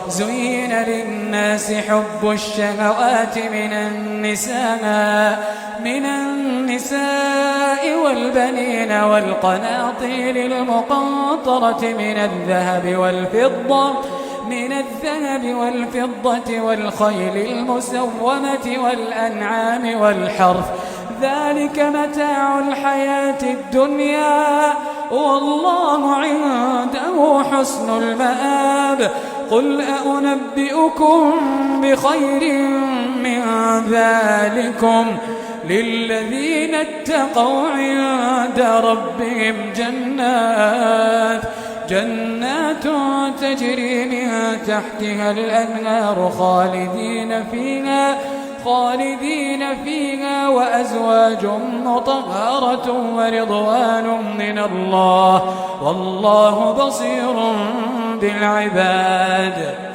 زين للناس حب الشهوات من النساء والبنين والقناطير المقنطرة من الذهب والفضة والخيل المسومة والأنعام والحرث ذلك متاع الحياة الدنيا والله عنده حسن المآب قل أنبئكم بخير من ذلكم للذين اتقوا عند ربهم جنات تجري من تحتها الأنهار خالدين فيها وأزواج مطهرة ورضوان من الله والله بصير بالعباد.